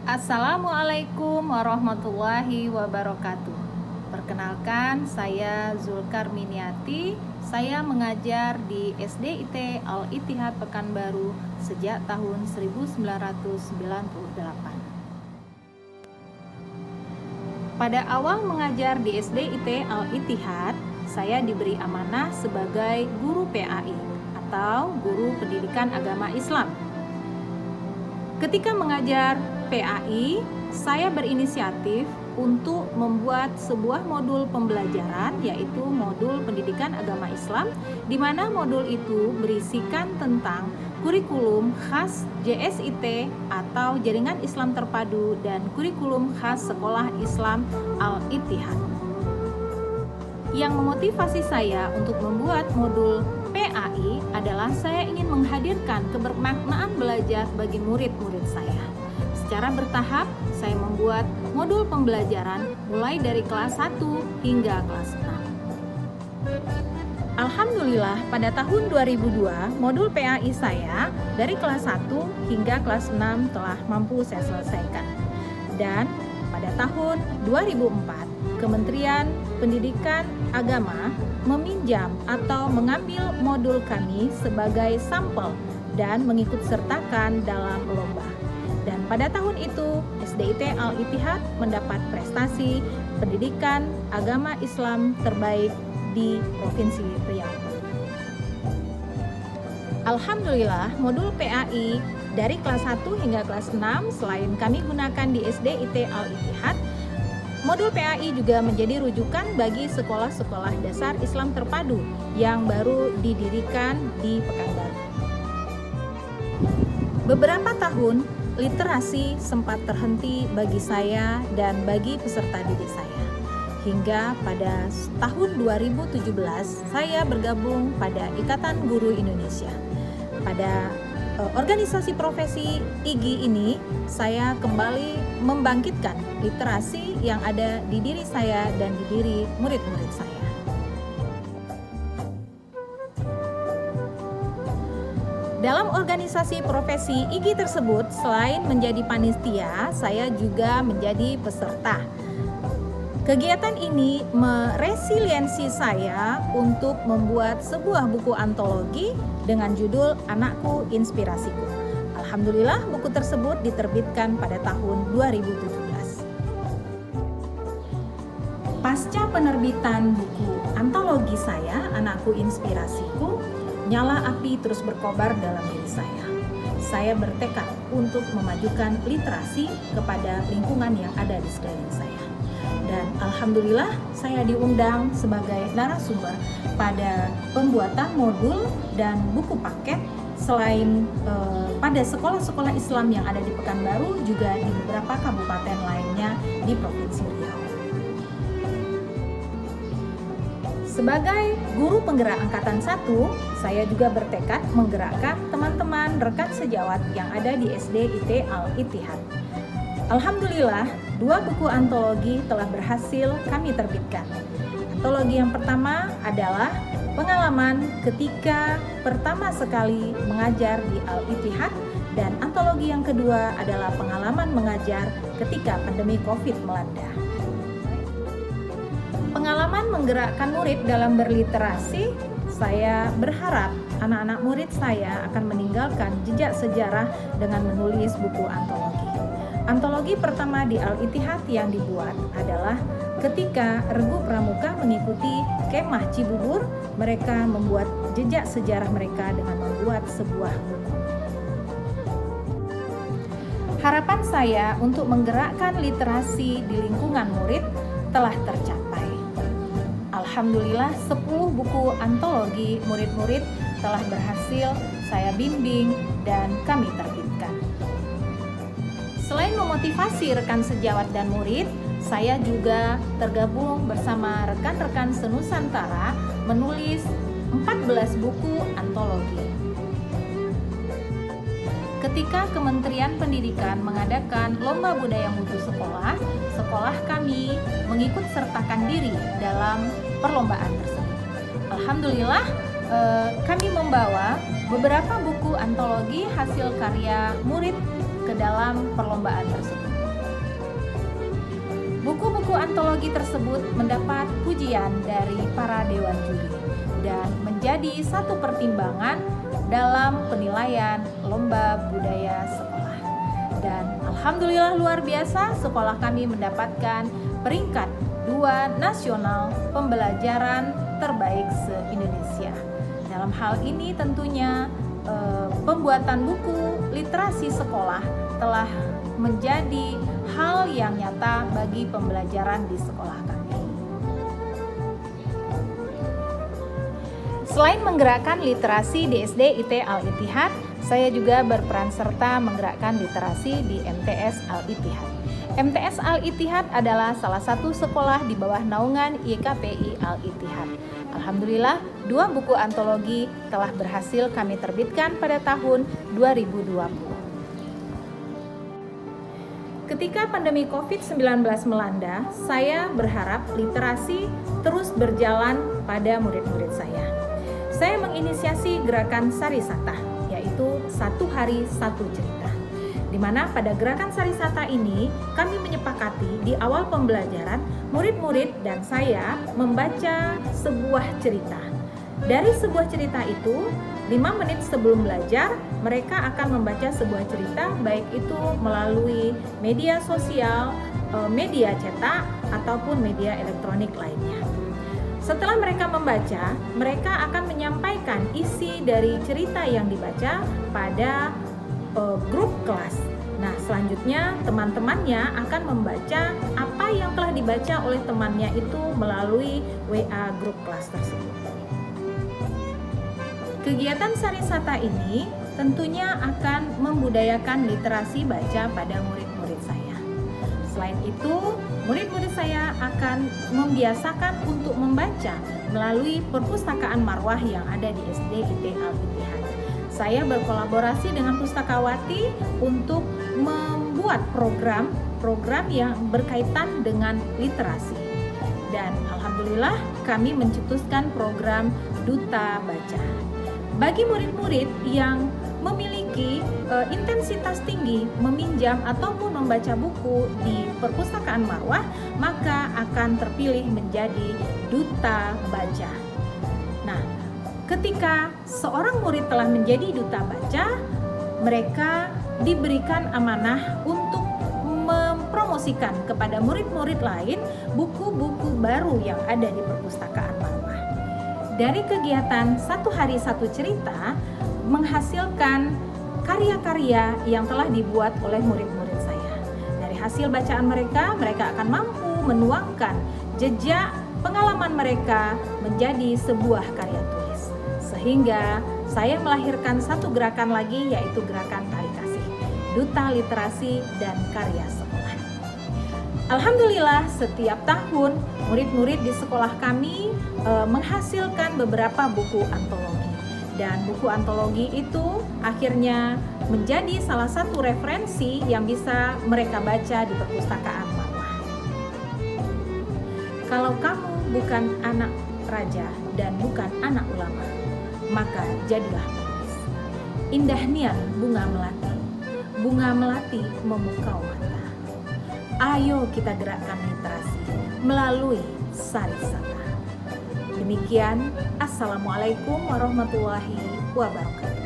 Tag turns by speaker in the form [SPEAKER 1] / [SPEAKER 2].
[SPEAKER 1] Assalamualaikum warahmatullahi wabarakatuh. Perkenalkan, saya Zulkarminiati. Saya mengajar di SDIT Al-Ittihad Pekanbaru sejak tahun 1998. Pada awal mengajar di SDIT Al-Ittihad, saya diberi amanah sebagai guru PAI atau Guru Pendidikan Agama Islam. Ketika mengajar PAI, saya berinisiatif untuk membuat sebuah modul pembelajaran, yaitu modul pendidikan agama Islam, di mana modul itu berisikan tentang kurikulum khas JSIT atau Jaringan Islam Terpadu dan kurikulum khas Sekolah Islam Al-Ittihad. Yang memotivasi saya untuk membuat modul PAI adalah saya ingin menghadirkan kebermaknaan belajar bagi murid-murid saya. Secara bertahap, saya membuat modul pembelajaran mulai dari kelas 1 hingga kelas 6. Alhamdulillah, pada tahun 2002, modul PAI saya dari kelas 1 hingga kelas 6 telah mampu saya selesaikan. Dan pada tahun 2004, Kementerian Pendidikan Agama meminjam atau mengambil modul kami sebagai sampel dan mengikut sertakan dalam lomba. Dan pada tahun itu, SDIT Al-Ittihad mendapat prestasi pendidikan agama Islam terbaik di Provinsi Riau. Alhamdulillah, modul PAI dari kelas 1 hingga kelas 6 selain kami gunakan di SDIT Al-Ittihad, modul PAI juga menjadi rujukan bagi sekolah-sekolah dasar Islam terpadu yang baru didirikan di Pekanbaru. Beberapa tahun, literasi sempat terhenti bagi saya dan bagi peserta didik saya. Hingga pada tahun 2017, saya bergabung pada Ikatan Guru Indonesia. Pada organisasi profesi IGI ini, saya kembali membangkitkan literasi yang ada di diri saya dan di diri murid-murid saya. Dalam organisasi profesi IGI tersebut, selain menjadi panitia, saya juga menjadi peserta. Kegiatan ini meresiliensi saya untuk membuat sebuah buku antologi dengan judul Anakku Inspirasiku. Alhamdulillah, buku tersebut diterbitkan pada tahun 2017. Pasca penerbitan buku antologi saya, Anakku Inspirasiku, nyala api terus berkobar dalam diri saya. Saya bertekad untuk memajukan literasi kepada lingkungan yang ada di sekeliling saya. Dan alhamdulillah, saya diundang sebagai narasumber pada pembuatan modul dan buku paket selain pada sekolah-sekolah Islam yang ada di Pekanbaru, juga di beberapa kabupaten lainnya di Provinsi Riau. Sebagai guru penggerak Angkatan 1, saya juga bertekad menggerakkan teman-teman rekan sejawat yang ada di SDIT Al-Ittihad. Alhamdulillah, 2 buku antologi telah berhasil kami terbitkan. Antologi yang pertama adalah pengalaman ketika pertama sekali mengajar di Al-Ittihad, dan antologi yang kedua adalah pengalaman mengajar ketika pandemi COVID melanda. Pengalaman menggerakkan murid dalam berliterasi, saya berharap anak-anak murid saya akan meninggalkan jejak sejarah dengan menulis buku antologi. Antologi pertama di Al-Ittihad yang dibuat adalah ketika Regu Pramuka mengikuti Kemah Cibubur, mereka membuat jejak sejarah mereka dengan membuat sebuah buku. Harapan saya untuk menggerakkan literasi di lingkungan murid telah tercapai. Alhamdulillah, 10 buku antologi murid-murid telah berhasil saya bimbing dan kami terbitkan. Selain memotivasi rekan sejawat dan murid, saya juga tergabung bersama rekan-rekan senusantara menulis 14 buku antologi. ketika Kementerian Pendidikan mengadakan Lomba Budaya Mutu Sekolah, sekolah kami mengikut sertakan diri dalam perlombaan tersebut. Alhamdulillah, kami membawa beberapa buku antologi hasil karya murid ke dalam perlombaan tersebut. Buku-buku antologi tersebut mendapat pujian dari para dewan juri dan menjadi satu pertimbangan dalam penilaian Lomba Budaya Sekolah. Dan alhamdulillah luar biasa, sekolah kami mendapatkan peringkat 2 nasional pembelajaran terbaik se-Indonesia. Dalam hal ini tentunya pembuatan buku literasi sekolah telah menjadi hal yang nyata bagi pembelajaran di sekolah kami. Selain menggerakkan literasi di SD IT Al-Ittihad, saya juga berperan serta menggerakkan literasi di MTS Al-Ittihad. MTS Al-Ittihad adalah salah satu sekolah di bawah naungan YKPI Al-Ittihad. Alhamdulillah, 2 buku antologi telah berhasil kami terbitkan pada tahun 2020. Ketika pandemi COVID-19 melanda, saya berharap literasi terus berjalan pada murid-murid saya. Saya menginisiasi gerakan Sarisata, yaitu 1 hari 1 cerita. Di mana pada gerakan Sarisata ini, kami menyepakati di awal pembelajaran, murid-murid dan saya membaca sebuah cerita. Dari sebuah cerita itu, 5 menit sebelum belajar, mereka akan membaca sebuah cerita, baik itu melalui media sosial, media cetak, ataupun media elektronik lainnya. Setelah mereka membaca, mereka akan menyampaikan isi dari cerita yang dibaca pada grup kelas. Nah, selanjutnya teman-temannya akan membaca apa yang telah dibaca oleh temannya itu melalui WA grup kelas tersebut. Kegiatan Sarisata ini tentunya akan membudayakan literasi baca pada murid-murid saya. Selain itu, murid-murid saya akan membiasakan untuk membaca melalui perpustakaan Marwah yang ada di SD IT Al-Ittihad. Saya berkolaborasi dengan pustakawati untuk membuat program yang berkaitan dengan literasi. Dan alhamdulillah kami mencetuskan program Duta Baca. Bagi murid-murid yang memiliki intensitas tinggi meminjam ataupun membaca buku di perpustakaan Marwah, maka akan terpilih menjadi Duta Baca. Nah, ketika seorang murid telah menjadi Duta Baca, mereka diberikan amanah untuk mempromosikan kepada murid-murid lain buku-buku baru yang ada di perpustakaan Marwah. Dari kegiatan 1 hari 1 cerita menghasilkan karya-karya yang telah dibuat oleh murid-murid saya. Dari hasil bacaan mereka akan mampu menuangkan jejak pengalaman mereka menjadi sebuah karya tulis. Sehingga saya melahirkan satu gerakan lagi, yaitu gerakan Tari Kasih, Duta Literasi dan Karya Sekolah. Alhamdulillah, setiap tahun murid-murid di sekolah kami menghasilkan beberapa buku antologi. Dan buku antologi itu akhirnya menjadi salah satu referensi yang bisa mereka baca di perpustakaan Marwah. Kalau kamu bukan anak raja dan bukan anak ulama, maka jadilah penulis. Indah nian bunga melati memukau mata. Ayo kita gerakkan literasi melalui Sarisata. Demikian, Assalamualaikum warahmatullahi wabarakatuh.